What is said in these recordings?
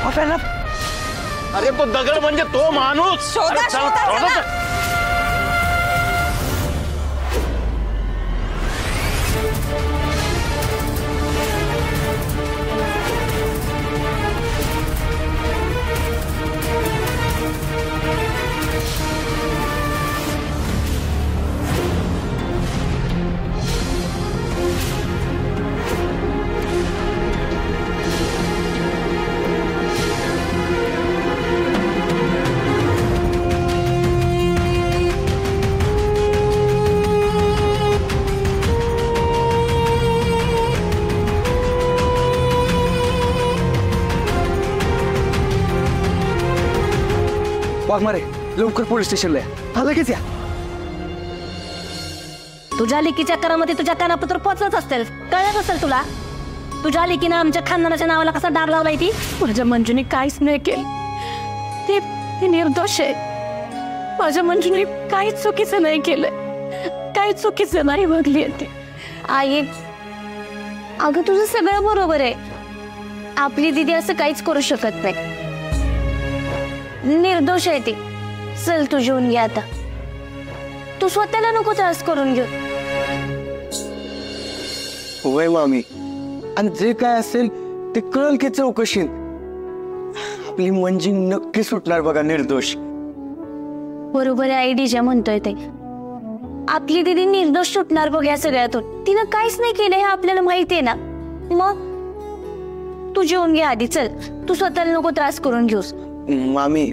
अरे तो दगड म्हणजे तो माणूस. शोधा, शोधा. वाघमारे लवकर पोलीस स्टेशनला या. लगेच या. तुझ्या लेकीच्या करामध्ये तुझ्या कानापत्र पोचत असतील, कळत असेल तुला. तुझ्या लेकीनं आमच्या खानदानाच्या नावाला कसा डाग लावलाय ती. माझ्या मंजूने काहीच नाही केलं. ती निर्दोष आहे. माझ्या मंजूने काहीच चुकीचं नाही केलं. काही चुकीचं नाही वागली ती. आई अगं तुझं सगळं बरोबर आहे. आपली दीदी असं काहीच करू शकत नाही. निर्दोष आहे ती. चल तू जेवून घे आता. तू स्वतःला नको त्रास करून घेऊ. होय मामी, आणि जे काय असेल ते कळल की चौकशीत. आपली मंजी नक्की सुटणार बघा निर्दोष. बरोबर आहे आई डीजे म्हणतोय ते. आपली दीदी निर्दोष सुटणार बघ या सगळ्यातून. तिनं काहीच नाही केलं हे आपल्याला माहिती आहे ना. मग तू जेवून घे आधी. चल तू स्वतःला नको त्रास करून घेऊस. मामी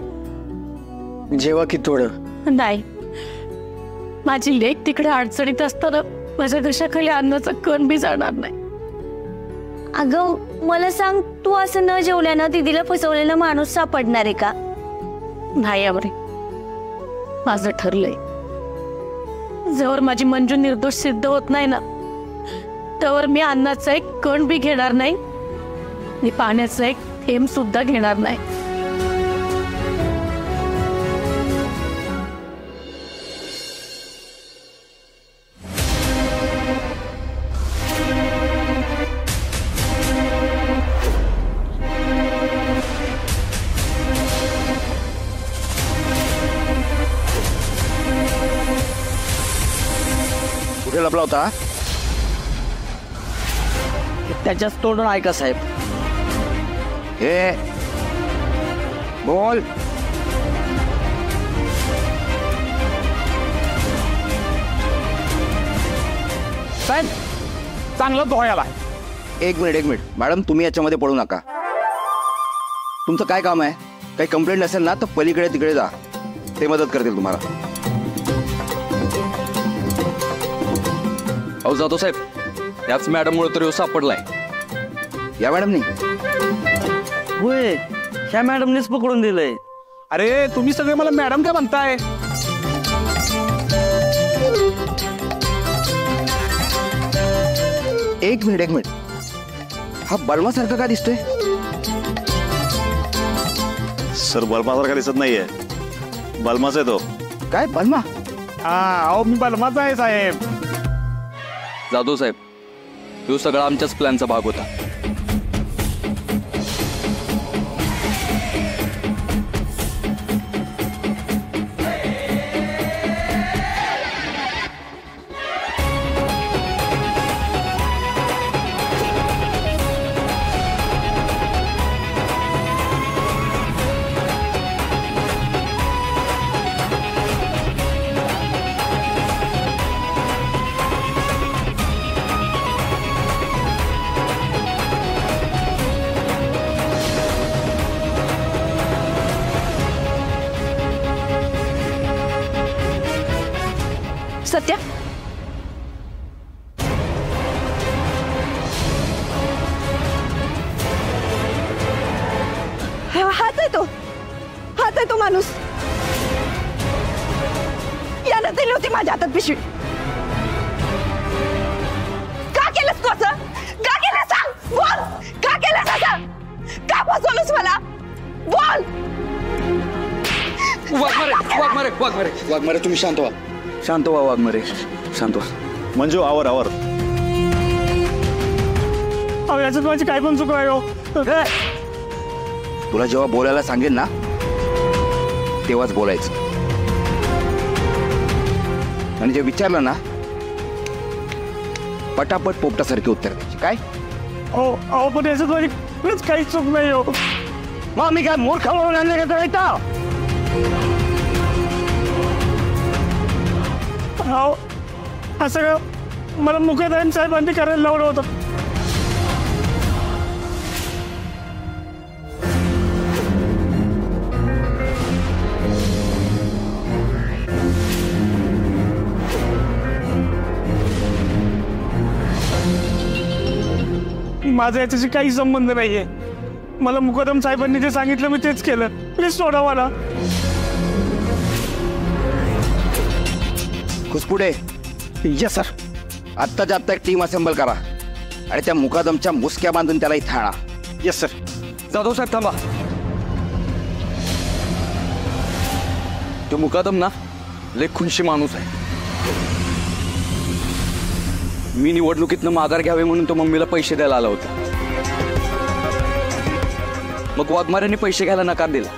जेव्हा की थोडं. नाही, माझी लेक तिकडे अडचणीत असताना माझ्या घशाखाली अन्नाचा कण बी जाणार नाही. अगं मला सांग, तू असं न जेवल्यानं दीदीला फसवलेला माणूस सापडणार आहे का. नाही अमरे, माझं ठरलंय. जवळ माझी मंजू निर्दोष सिद्ध होत नाही ना, त्यावर मी अन्नाचा एक कण बी घेणार नाही. मी पाण्याचा एक थेंब सुद्धा घेणार नाही. कुठे लपला होता. त्याच्याच तोंडून ऐका साहेब. हे बोल. साहेब चांगलं धोयाला. एक मिनिट मॅडम, तुम्ही याच्यामध्ये पडू नका. तुमचं काय काम आहे. काही कंप्लेंट असेल ना तर पलीकडे तिकडे जा, ते मदत करतील तुम्हाला. अहो जातो साहेब, याच मॅडम मुळे तर सापडलाय. या मॅडमनी. होय, ह्या मॅडमनेच पकडून दिलंय. अरे तुम्ही सगळे मला मॅडम काय म्हणताय. एक मिनिट, हा बलमासारखा का दिसतोय. सर बलमासारखा दिसत नाहीये. बलमाच आहे तो. काय बलमा. अहो मी बलमाचा आहे साहेब. जाधव साहेब, तो सगळा आमच्याच प्लॅनचा भाग होता. सत्या, हात आहे तो माणूस. यानं दिली होती माझ्या हातात पिशवी. का केलंस तू असं. का केलं सांग. बोल, का केलंस असं. का फसवलंस मला. बोल. वाघमारे तुम्ही शांत व्हा. शांत व्हा वाघमारे, शांत व्हा. मंजू आवर. अहो याच्यात माझी काय पण चूक आहे. तुला जेव्हा बोलायला सांगेन ना तेव्हाच बोलायचं. आणि जे विचारलं ना पटापट पोपटासारखी उत्तर द्यायची. काय अहो पण याच्यात माझी खरंच काहीच चूक नाही हो. मग मी काय मूर्ख म्हणून आणलं का इथं? अहो असं का मला मुख्याध्यान साहेबांनी करायला लावलं होतं. माझा याच्याशी काही संबंध नाहीये. मला मुकदम साहेबांनी जे सांगितलं मी तेच केलं. प्लीज सोडा मला. खुसपुडे. Yes sir. आत्ताच्या आत्ता एक टीम असेंबल करा आणि त्या मुकादमच्या मुसक्या बांधून त्याला इथं आणा. Yes sir. जाधव साहेब थांबा. तो मुकादम ना लय खुनशी माणूस आहे. मी निवडणुकीतनं माघार घ्यावे म्हणून तो मम्मीला पैसे द्यायला आला होता. मग वाघमाऱ्यांनी पैसे घ्यायला नकार दिला.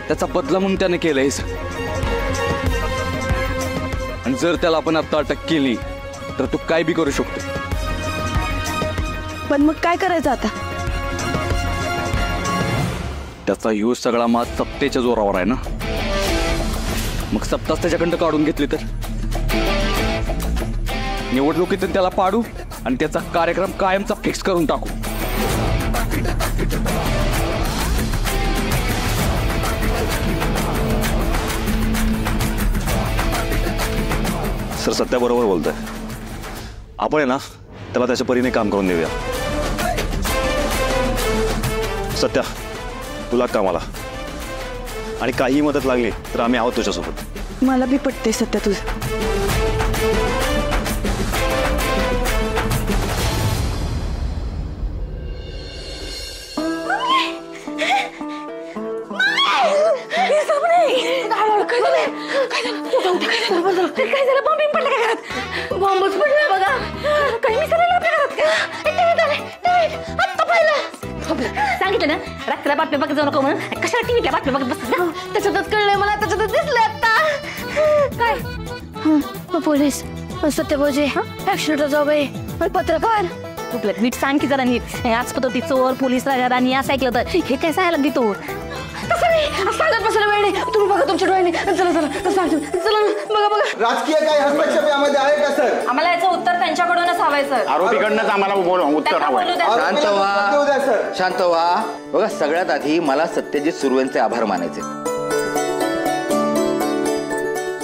त्याचा बदला म्हणून त्याने केलं हे सगळं. आणि जर त्याला आपण आता अटक केली तर तू काय बी करू शकतो. पण मग काय करायचं आता? त्याचा ह्यो सगळा माज सत्तेच्या जोरावर आहे ना. मग सत्ताच त्याच्याकडं काढून घेतली तर निवडणुकीतून त्याला पाडू आणि त्याचा कार्यक्रम कायमचा फिक्स करून टाकू. सर सत्या बरोबर बोलतोय. आपण आहे ना त्याला त्याच्या परीने काम करून देऊया. सत्या तुला कामाला आणि काही मदत लागली तर आम्ही आहोत तुझ्यासोबत. मला बी पटते सत्य तुझं. काय झालं? बॉम्बिंग पडलं का घरात? बॉम्बच पडला बघा. काही मिसळलं आपल्या घरात का? सांगितलं ना रात्रीला बातम्या बघत जाऊ नको म्हणून. कशाला टीव्हीतल्या बातम्या बघत बसत ना? त्याच्यातच कळलंय मला. त्याच्यातच दिसलं आता. काय पोलीस सत्यभोजे ऍक्सिडेंटचा जॉब आहे. पत्रकार खूप नीट सांग की जरा नीट. आज पद्धती चोर पोलीस राणी असं ऐकलं तर हे काय सांगायला लागली तू? तसं नाही सांगत बसायला वेळ नाही. तुम्ही बघा तुमच्या डोळ्याने. चला चला सांगतो. चला बघा बघा. राजकीय काय हस्तक्षेप यामध्ये आहे का सर? आम्हाला याचं उत्तर त्यांच्याकडूनच हवंय सर. आरोपीकडनंच आम्हाला उत्तर हवंय. शांत व्हा. शांत व्हा. बघा सगळ्यात आधी मला सत्यजित सुर्वेंचे आभार मानायचे.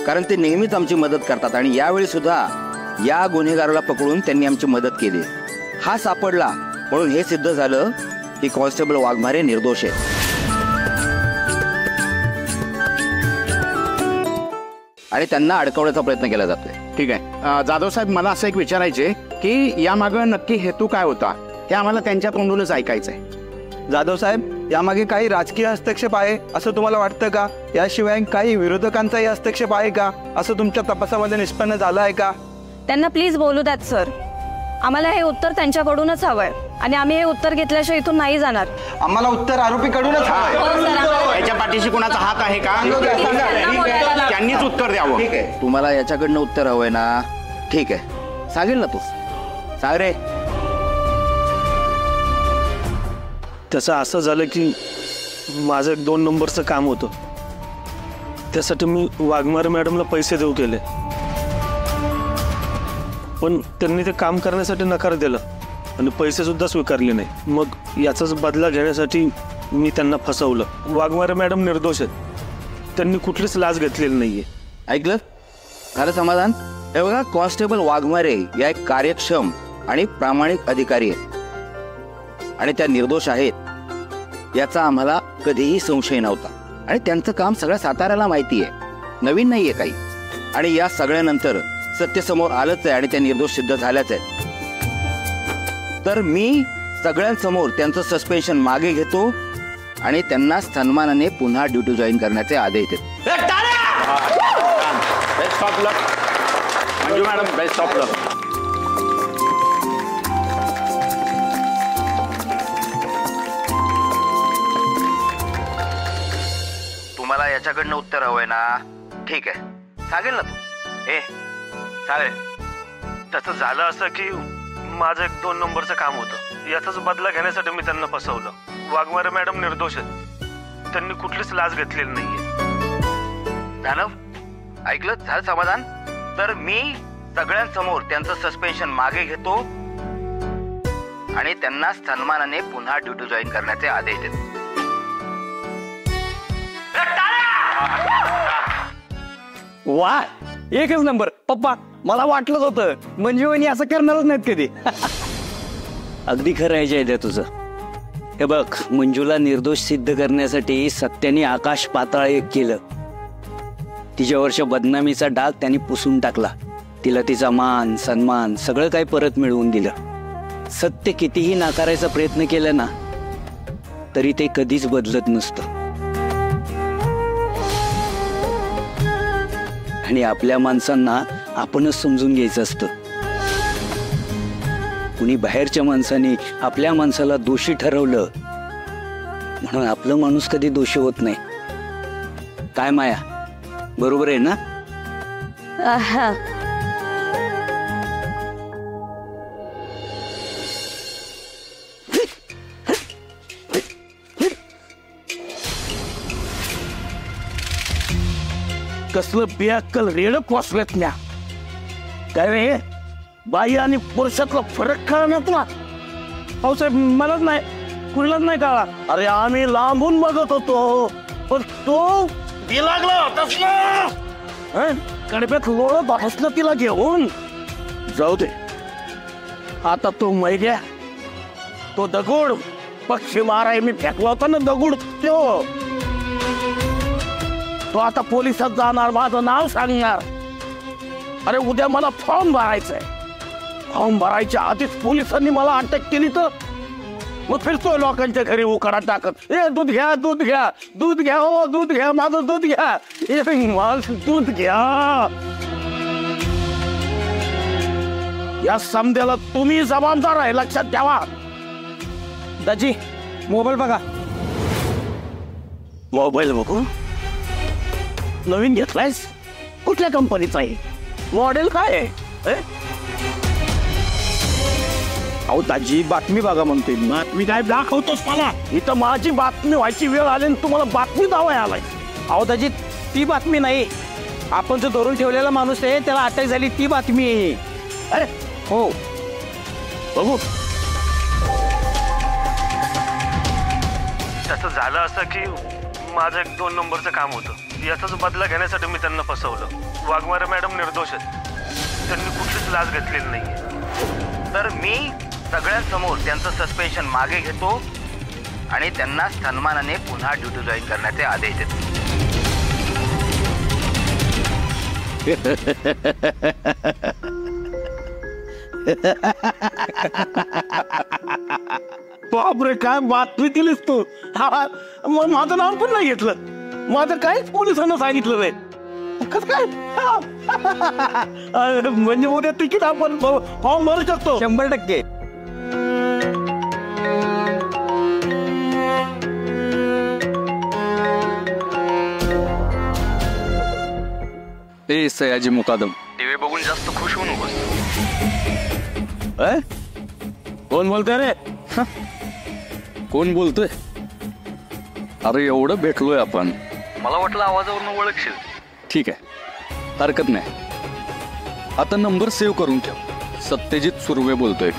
कारण ते नेहमीच आमची मदत करतात आणि यावेळी सुद्धा या गुन्हेगाराला पकडून त्यांनी आमची मदत केली. हा सापडला म्हणून हे सिद्ध झालं की कॉन्स्टेबल वाघमारे निर्दोष आहे. आणि त्यांना अडकवण्याचा प्रयत्न केला जातोय. ठीक आहे. जाधव साहेब मला असं एक विचारायचे की यामागं नक्की हेतू काय होता हे आम्हाला त्यांच्या तोंडूनच ऐकायचंय. जाधव साहेब यामागे काही राजकीय हस्तक्षेप आहे असं तुम्हाला वाटतं का? याशिवाय काही विरोधकांचाही हस्तक्षेप आहे का असं तुमच्या तपासामध्ये निष्पन्न झालं आहे का? त्यांना प्लीज बोलू द्यात सर. आम्हाला हे उत्तर त्यांच्याकडूनच हवंय आणि आम्ही हे उत्तर घेतल्याशिवाय इथून नाही जाणार. आम्हाला उत्तर आरोपीकडूनच हवंय. याच्या पाठीशी कोणाचा हात आहे का? त्यांनीच उत्तर द्यावं. ठीक आहे. तुम्हाला याच्याकडनं उत्तर हवंय ना? ठीक आहे सांगेल ना. तू सांग रे. त्याचं असं झालं की माझं एक 2 नंबरचं काम होतं. त्यासाठी मी वाघमारे मॅडमला पैसे देऊ केले. पण त्यांनी ते काम करण्यासाठी नकार दिला आणि पैसे सुद्धा स्वीकारले नाही. मग याचाच बदला घेण्यासाठी मी त्यांना फसवलं. वाघमारे मॅडम निर्दोष आहेत. त्यांनी कुठलीच लाच घेतलेली नाहीये. ऐकलं? झालं समाधान? हे बघा कॉन्स्टेबल वाघमारे या एक कार्यक्षम आणि प्रामाणिक अधिकारी आहेत आणि त्या निर्दोष आहेत याचा आम्हाला कधीही संशय नव्हता. आणि त्यांचं काम सगळ्या साताऱ्याला माहिती आहे. नवीन नाहीये काही. आणि या सगळ्यानंतर सत्य समोर आलंच आहे आणि त्या निर्दोष सिद्ध झाल्याच आहेत. तर मी सगळ्यांसमोर त्यांचं सस्पेन्शन मागे घेतो आणि त्यांना सन्मानाने पुन्हा ड्युटी जॉईन करण्याचे आदेश देतो. Best of luck Manju madam. Best of luck. मला याच्याकडनं उत्तर हवंय ना? ठीक आहे, सांगेल ना तू. सांगेल. त्याचं झालं असं की माझं एक 2 नंबरचं काम होतं. याचाच बदला घेण्यासाठी मी त्यांना फसवलं. वाघमारे मॅडम निर्दोष आहेत. त्यांनी कुठलीच लाच घेतलेली नाहीये. दानव, ऐकलं? झालं समाधान? तर मी सगळ्यांसमोर त्यांचं सस्पेन्शन मागे घेतो आणि त्यांना सन्मानाने पुन्हा ड्युटी जॉईन करण्याचे आदेश देतो. वा, एकच नंबर. पप्पा, मला वाटलंच होतं मंजूनी असं करणारच नाहीत कधी. अगदी खरं आहे जयदे तुझं. हे बघ, मंजूला निर्दोष सिद्ध करण्यासाठी सत्याने आकाश पाताळ एक केलं. तिच्यावरच्या बदनामीचा डाग त्यांनी पुसून टाकला. तिला तिचा मान सन्मान सगळं काही परत मिळवून दिलं. सत्य कितीही नाकारायचा प्रयत्न केला ना तरी ते कधीच बदलत नसतं. आणि आपल्या माणसांना आपणच समजून घ्यायचं असतं. कुणी बाहेरच्या माणसाने आपल्या माणसाला दोषी ठरवलं म्हणून आपलं माणूस कधी दोषी होत नाही. काय माया, बरोबर आहे ना? कसलं बियाकल रेड पोचलेत म्या. काय रे, बाई आणि पुरुषातला फरक कळला ना तुला? हो साहेब, मलाच नाही, कुणालाच नाही कळला. अरे आम्ही लांबून बघत होतो पण तो लागला होतास ना, कडब्यात लोळत होतास ना तिला घेऊन. जाऊ दे आता. तो मैग्या, तो दगड पक्षी माराय मी फेकला होता ना दगड, तो आता पोलिसात जाणार, माझं नाव सांगणार. अरे उद्या मला फॉर्म भरायचंय. फॉर्म भरायच्या आधीच पोलिसांनी मला अटक केली तर मग फिरतोय लोकांच्या घरी उकाडा टाकत. दूध घ्या, दूध घ्या, दूध घ्या, हो दूध घ्या, माझं दूध घ्या, माझं दूध घ्या. या समद्याला तुम्ही जबाबदार आहे, लक्षात ठेवा. दाजी, मोबाईल बघा. मोबाईल बघू? नवीन घेतलायस? कुठल्या कंपनीचा आहे? मॉडेल काय आहे? अहो दाजी, बातमी बघा म्हणते. बातमी काय दाखवतोस मला? इथं माझी बातमी व्हायची वेळ आली आणि तुम्हाला बातमी दावाय आलाय. अहो दाजी, ती बातमी नाही. आपण जो धरून ठेवलेला माणूस आहे त्याला अटक झाली, ती बातमी आहे. अरे हो, बघू. त्याचं झालं असं की माझं एक 2 नंबरचं काम होतं. याचाच बदला घेण्यासाठी मी त्यांना फसवलं. वाघमारे मॅडम निर्दोष आहेत. त्यांनी कुठलीच लाच घेतलेली नाहीये. तर मी सगळ्यांसमोर त्यांचं सस्पेन्शन मागे घेतो आणि त्यांना सन्मानाने पुन्हा ड्युटी जॉईन करण्याचे आदेश देतो. बापरे, काय बातमी दिलीस तू. मग माझं नाव पण नाही घेतलं. माझं काहीच पोलिसांना सांगितलं नाही. कसं काय? म्हणजे उद्या तिकीट आपण फॉर्म भरू शकतो 100%. ए सयाजी मुकादम, टीव्ही बघून जास्त खुश होऊ नकोस. कोण बोलतोय रे? कोण बोलतोय? अरे एवढं भेटलोय आपण, मला वाटलं आवाजावरून ओळखशील. ठीक आहे, हरकत नाही. आता नंबर सेव्ह करून ठेव. सत्यजित सुर्वे बोलतोय.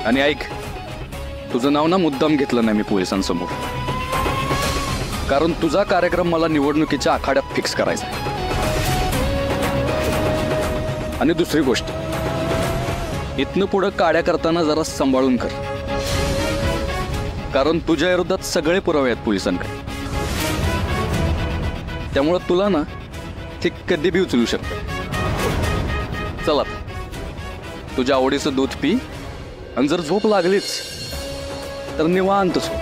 आणि ऐक, तुझं नाव ना मुद्दाम घेतलं नाही मी पोलिसांसमोर, कारण तुझा कार्यक्रम मला निवडणुकीच्या आखाड्यात फिक्स करायचा आहे. आणि दुसरी गोष्ट, इथनं पुढं काड्या करताना जरा सांभाळून कर, कारण तुझ्या विरोधात सगळे पुरावे आहेत पोलिसांकडे. त्यामुळं तुला ना ते कधी बी उचलू शकतं. चला, तुझ्या आवडीचं दूध पी आणि जर झोप लागलीच तर निवांत झोप.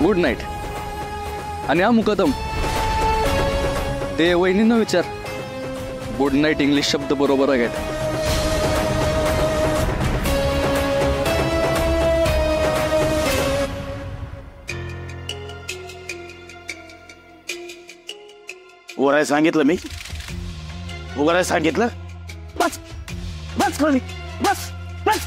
Good night. आणि हा मुकदम, ते वहिनींना विचार गुड नाईट इंग्लिश शब्द बरोबर आहे का. उराय सांगितलं मी, उराय सांगितलं. बस बस खाली बस बस.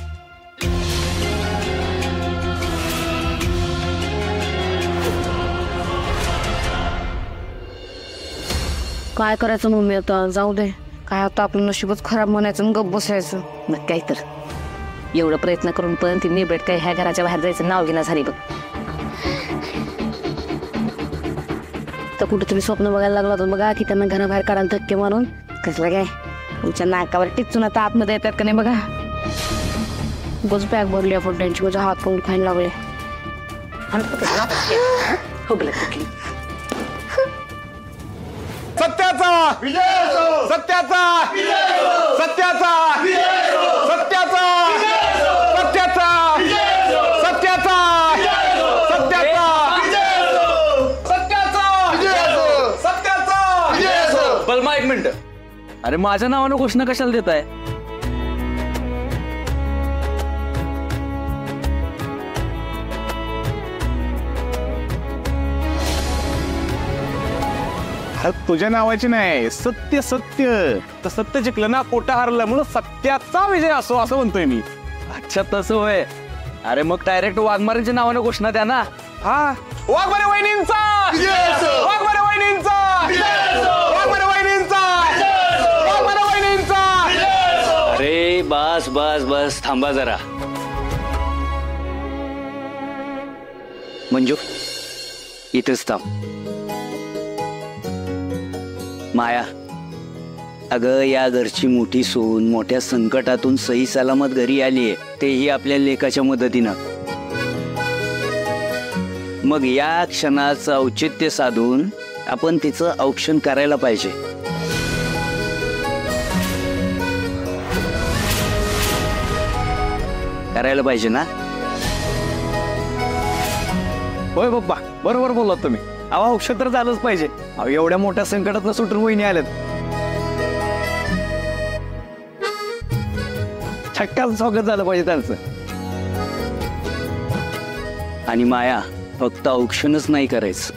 काय करायचं मम्मी आता, जाऊ दे. काय आता आपलं नशीबच खराब म्हणायचं आणि गप्प बसायचं. मग काय तर एवढं प्रयत्न करून पण ती निबेट काय ह्या घराच्या बाहेर जायचं नाव घेणार झाली बघ. तर कुठेतरी स्वप्न बघायला लागला होतं बघा की त्यांना घराबाहेर काढायला धक्के मारून. कसलं काय तुमच्या नाकावर टिचून आता आतमध्ये येतात का नाही बघा. गोज बॅग भरली आपण त्यांची, गोजा हात पाहून खायला लागले. सत्याचा सत्याचा सत्याचा सत्याचा सत्याचा सत्याचा सत्याचा सत्याचा. बलमा एक मिनिट. अरे माझ्या नावानं घोषणा कशाला देत आहे? तुझ्या नावाची नाही, सत्य सत्य. तर सत्य जिंकलं ना, कोटा हरलं म्हणून सत्याचा विजय असो असं म्हणतोय मी. अच्छा तसं होय. अरे मग डायरेक्ट वाघमारेंच्या नावानं घोषणा द्या ना. हा वाघमारे वहिनींचा, वाघमारे वहिनींचा, वाघमारे वहिनींचा, वाघमारे वहिनींचा. अरे बस बस बस, थांबा जरा. मंजू इथेच थांब. माया, अगं या घरची मोठी सून मोठ्या संकटातून सही सलामत घरी आलीये, तेही आपल्या लेकाच्या मदतीनं. मग या क्षणाचं औचित्य साधून आपण तिचं औक्षण करायला पाहिजे. करायला पाहिजे ना? होय पप्पा, बरोबर बोललात तुम्ही. अहो औषध तर झालंच पाहिजे. अहो एवढ्या मोठ्या संकटातनं सुटून वहिनी आल्यात. छक्काचं स्वागत झालं पाहिजे त्यांचं. आणि माया, फक्त औक्षणच नाही करायचं,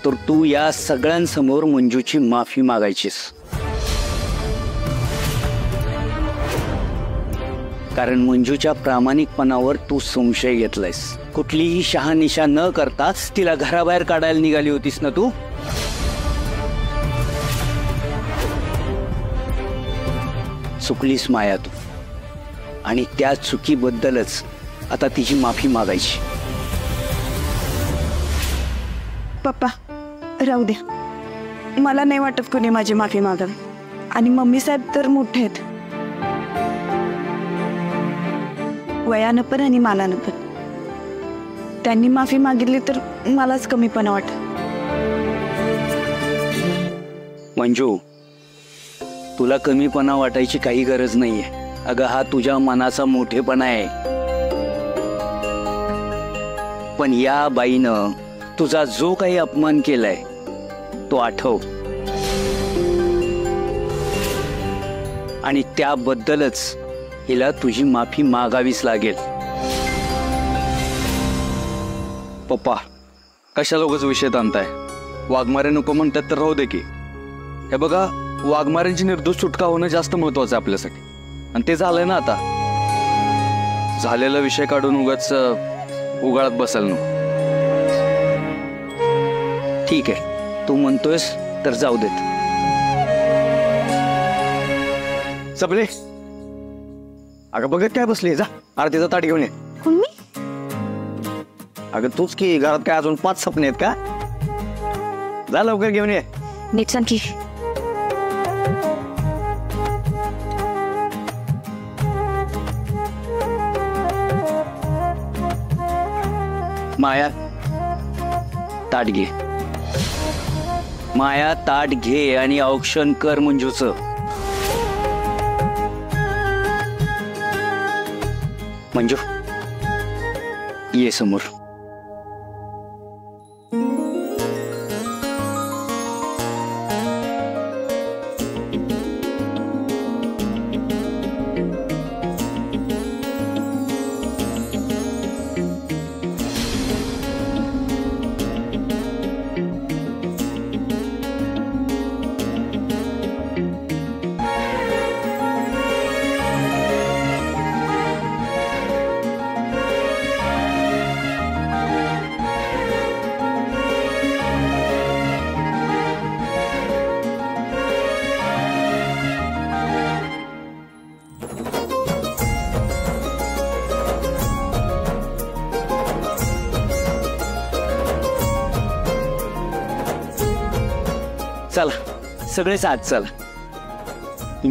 तर तू या सगळ्यांसमोर मंजूची माफी मागायचीस. कारण मंजूच्या प्रामाणिकपणावर तू संशय घेतलायस. कुठलीही शहानिशा न करताच तिला घराबाहेर काढायला निघाली होतीस ना तू. चुकलीस माया तू, आणि त्या चुकीबद्दलच आता तिची माफी मागायची. पप्पा राहू द्या, मला नाही वाटत कोणी माझी माफी मागावी. आणि मम्मी साहेब तर मोठे आहेत, वयानं पण आणि मानानं पण. त्यांनी माफी मागितली तर मलाच कमीपणा वाटत. मंजू, तुला कमीपणा वाटायची काही गरज नाहीये. अगं हा तुझ्या मनाचा मोठेपणा आहे. पण या बाईनं तुझा जो काही अपमान केलाय तो आठव, आणि त्याबद्दलच हिला तुझी माफी मागावीच लागेल. पप्पा कशाला उगाच विषय आणताय? वाघमारे नको म्हणतात तर राहू दे की. हे बघा, वाघमारेंची निर्दोष सुटका होणं जास्त महत्वाचं आहे आपल्यासाठी, आणि ते झालंय ना आता. झालेला विषय काढून उगाच उगाळत बसाल नको. ठीक आहे, तू म्हणतोयस तर जाऊ देत. सपले, अगं बघत काय बसली, जा आरतीचा ताट घेऊन ये. कोण मी? अगं तूच की. घरात काय अजून 5 सपने आहेत का? जा लवकर घेऊन ये. नीट सांग की. माया ताट घे. माया ताट घे आणि औक्षण कर मंजूचं. मंजू ये समोर. चला सगळेच आज चला.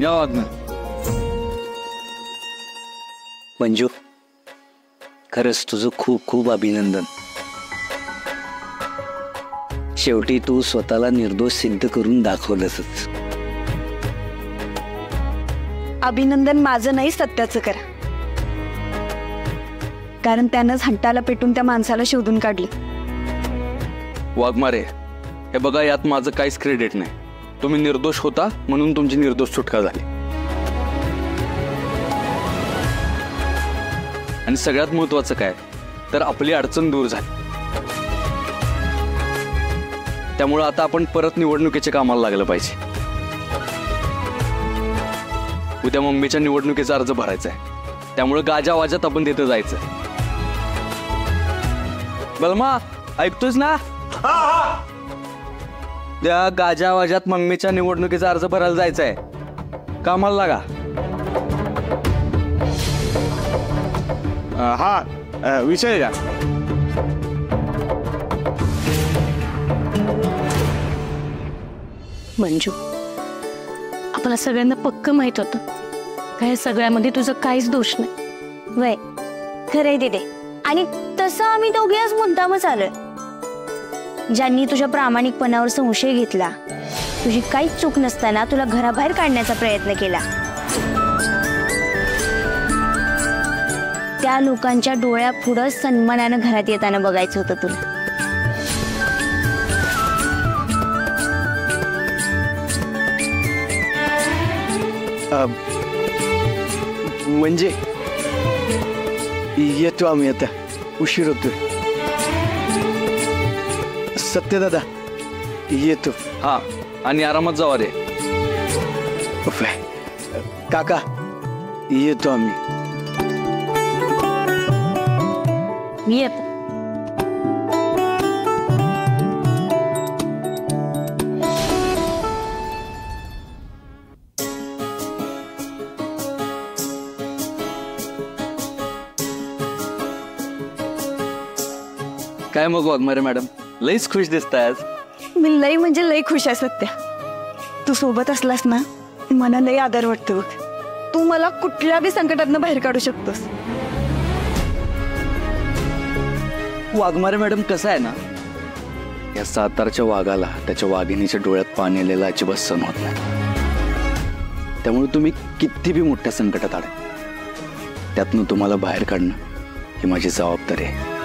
या वाघमारे. मंजू, खरंच तुझं खूप खूप अभिनंदन. शेवटी तू स्वतःला निर्दोष सिद्ध करून दाखवलंच. अभिनंदन माझं नाही, सत्याचं करा. कारण त्यानंच हंटाला पेटून त्या माणसाला शोधून काढलं. वाघमारे, हे बघा, यात माझं काहीच क्रेडिट नाही. तुम्ही निर्दोष होता म्हणून तुमची निर्दोष सुटका झाली. आणि सगळ्यात महत्वाचं काय तर आपली अडचण दूर झाली. त्यामुळे आता आपण परत निवडणुकीच्या कामाला लागलं पाहिजे. उद्या मम्मीच्या निवडणुकीचा अर्ज भरायचा आहे. त्यामुळे गाजावाजात आपण तिथं जायचं. बलमा, ऐकतोस ना? त्या गाजावाजात मम्मीच्या निवडणुकीचा अर्ज भरायला जायचा आहे. कामाला लागा. हा विषय का? मंजू, आपल्याला सगळ्यांना पक्क माहित होतं काय सगळ्यामध्ये तुझं काहीच दोष नाही. वय खरंय दिदे. आणि तसं आम्ही दोघेच मुद्दामच आलोय. ज्यांनी तुझ्या प्रामाणिकपणावर संशय घेतला, तुझी काहीच चूक नसताना तुला घराबाहेर काढण्याचा प्रयत्न केला, त्या लोकांच्या डोळ्यापुढं सन्मानानं घरात येताना बघायचं होतं तुला. म्हणजे येतो आम्ही, आता उशीर होतोय. सत्यदादा येतो. हा, आणि आरामात जावा रे. काका येतो आम्ही. येत. काय मग वाघमारे मॅडम, लईच खुश दिसताय आज. मी लई म्हणजे लई खुश आहे सत्या. तू सोबत असलास ना, मला लई आदर वाटतो बघ. तू मला कुठल्या बी संकटातनं बाहेर काढू शकतोस. वाघमारे मॅडम, कसं आहे ना, या सातारच्या वाघाला त्याच्या वाघिणीच्या डोळ्यात पाणी आलेलं अजिबात सहन होत नाही. त्यामुळे तुम्ही किती बी मोठ्या संकटात आले, त्यातनं तुम्हाला बाहेर काढणं ही माझी जबाबदारी आहे.